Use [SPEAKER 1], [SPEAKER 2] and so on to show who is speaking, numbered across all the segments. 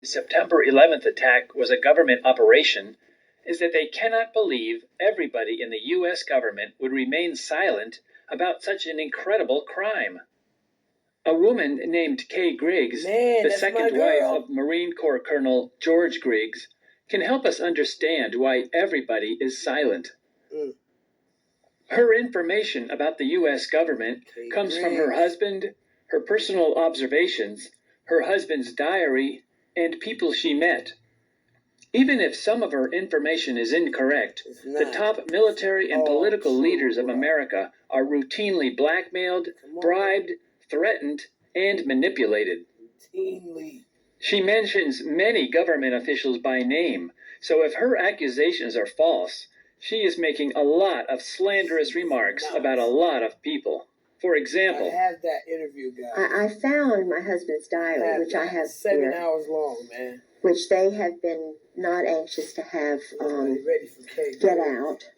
[SPEAKER 1] The September 11th attack was a government operation is that they cannot believe everybody in the U.S. government would remain silent about such an incredible crime. A woman named Kay Griggs, the second wife of Marine Corps Colonel George Griggs, can help us understand why everybody is silent. Her information about the U.S. government comes from her husband, her personal observations, her husband's diary, and people she met. Even if some of her information is incorrect, the top military and political leaders of America are routinely blackmailed, bribed, threatened, and manipulated. She mentions many government officials by name, so if her accusations are false, she is making a lot of slanderous remarks about a lot of people. For example,
[SPEAKER 2] I have that interview, guys.
[SPEAKER 3] I found my husband's diary, which I have
[SPEAKER 2] 7 hours long, man.
[SPEAKER 3] Which they have been not anxious to have get out.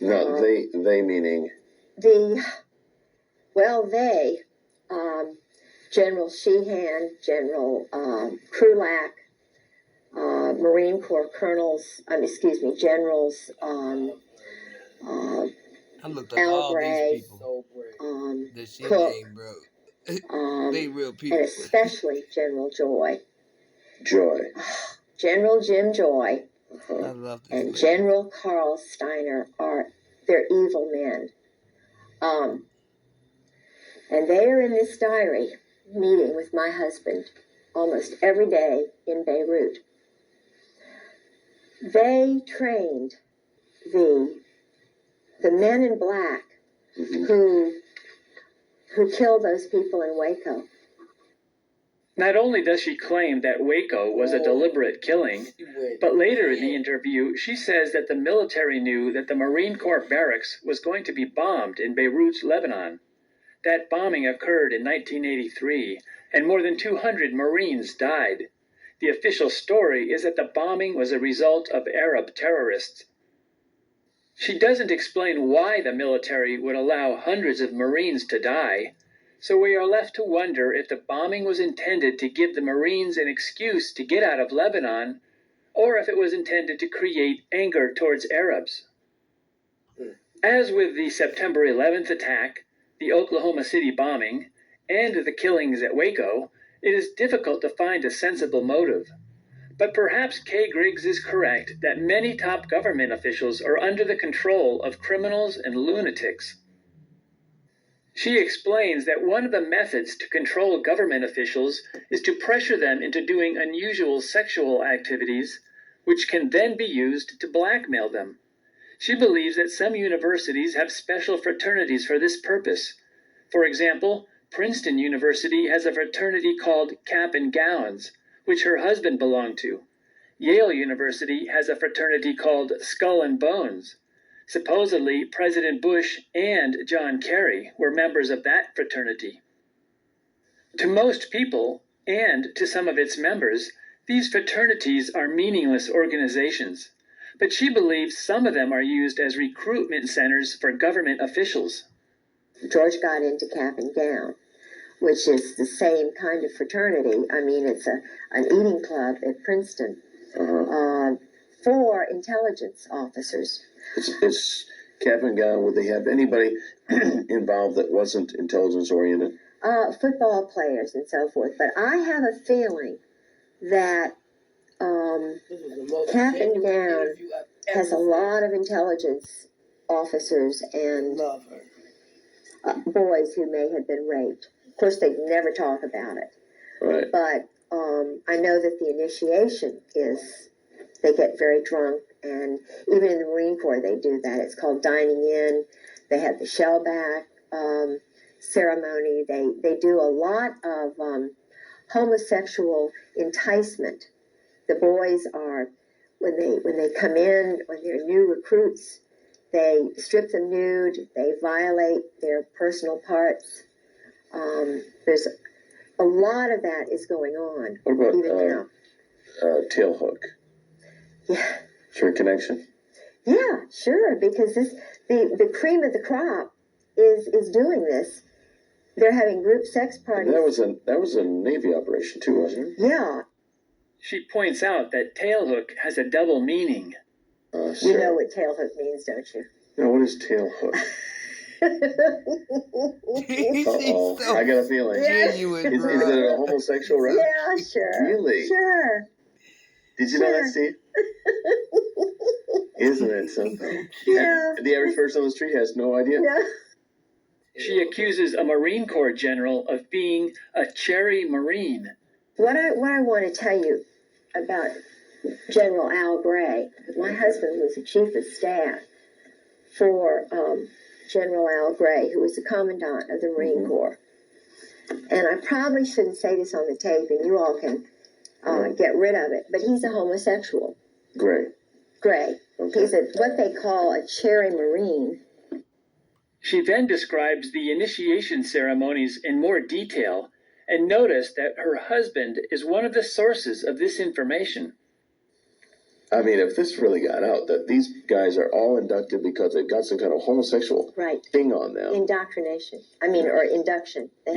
[SPEAKER 4] No, they meaning
[SPEAKER 3] they, General Sheehan, General Krulak, Marine Corps colonels, generals,
[SPEAKER 2] I looked up all these people. This shit ain't bro. They real people.
[SPEAKER 3] And especially General Joy.
[SPEAKER 4] General
[SPEAKER 3] Jim Joy
[SPEAKER 2] I love this
[SPEAKER 3] and
[SPEAKER 2] man.
[SPEAKER 3] General Carl Steiner they're evil men. And they are in this diary meeting with my husband almost every day in Beirut. They trained the men in black who killed those people in Waco.
[SPEAKER 1] not only does she claim that Waco was a deliberate killing, but later in the interview, she says that the military knew that the Marine Corps barracks was going to be bombed in Beirut, Lebanon. That bombing occurred in 1983, and more than 200 Marines died. The official story is that the bombing was a result of Arab terrorists. She doesn't explain why the military would allow hundreds of Marines to die, so we are left to wonder if the bombing was intended to give the Marines an excuse to get out of Lebanon, or if it was intended to create anger towards Arabs. As with the September 11th attack, the Oklahoma City bombing, and the killings at Waco, it is difficult to find a sensible motive. But perhaps Kay Griggs is correct that many top government officials are under the control of criminals and lunatics. She explains that one of the methods to control government officials is to pressure them into doing unusual sexual activities, which can then be used to blackmail them. She believes that some universities have special fraternities for this purpose. For example, Princeton University has a fraternity called Cap and Gowns, which her husband belonged to. Yale University has a fraternity called Skull and Bones. Supposedly, President Bush and John Kerry were members of that fraternity. To most people, and to some of its members, these fraternities are meaningless organizations. But she believes some of them are used as recruitment centers for government officials.
[SPEAKER 3] George got into Cap and Gown, which is the same kind of fraternity. I mean, it's an eating club at Princeton for intelligence officers.
[SPEAKER 4] It's Cap and Gown. Would they have anybody involved that wasn't intelligence oriented?
[SPEAKER 3] Football players and so forth. But I have a feeling that Cap and Gown has a lot of intelligence officers and boys who may have been raped. Of course, they never talk about it.
[SPEAKER 4] Right.
[SPEAKER 3] But I know that the initiation is, they get very drunk, and even in the Marine Corps they do that. It's called dining in. They have the shellback ceremony. They do a lot of homosexual enticement. The boys are, when they come in, when they're new recruits, they strip them nude, they violate their personal parts. There's a lot of that is going on.
[SPEAKER 4] What about
[SPEAKER 3] even now.
[SPEAKER 4] Tailhook?
[SPEAKER 3] Yeah.
[SPEAKER 4] Is there a connection?
[SPEAKER 3] Yeah, sure, because the cream of the crop is doing this. They're having group sex parties.
[SPEAKER 4] And that was a Navy operation too, wasn't it?
[SPEAKER 3] Yeah.
[SPEAKER 1] She points out that tailhook has a double meaning.
[SPEAKER 3] You
[SPEAKER 4] Sure.
[SPEAKER 3] know what tailhook means, don't you?
[SPEAKER 4] No, what is tail hook?
[SPEAKER 2] He's
[SPEAKER 4] Uh-oh.
[SPEAKER 2] so
[SPEAKER 4] I got a feeling.
[SPEAKER 2] genuine,
[SPEAKER 4] Is
[SPEAKER 2] bro.
[SPEAKER 4] it a homosexual reference?
[SPEAKER 3] Yeah, sure.
[SPEAKER 4] Really?
[SPEAKER 3] Sure.
[SPEAKER 4] Did you know that, Steve? Isn't it something?
[SPEAKER 3] Yeah.
[SPEAKER 4] The average person on the street has no idea.
[SPEAKER 3] Yeah.
[SPEAKER 1] She accuses a Marine Corps general of being a cherry Marine.
[SPEAKER 3] What I want to tell you about General Al Gray, my husband was the chief of staff for General Al Gray, who was the commandant of the Marine Corps. And I probably shouldn't say this on the tape, and you all can get rid of it, but he's a homosexual.
[SPEAKER 4] Great.
[SPEAKER 3] Gray.
[SPEAKER 4] Okay.
[SPEAKER 3] He's what they call a cherry Marine.
[SPEAKER 1] She then describes the initiation ceremonies in more detail and noticed that her husband is one of the sources of this information.
[SPEAKER 4] I mean, if this really got out, that these guys are all inducted because they've got some kind of homosexual
[SPEAKER 3] Right.
[SPEAKER 4] thing on them.
[SPEAKER 3] Indoctrination. Or induction. They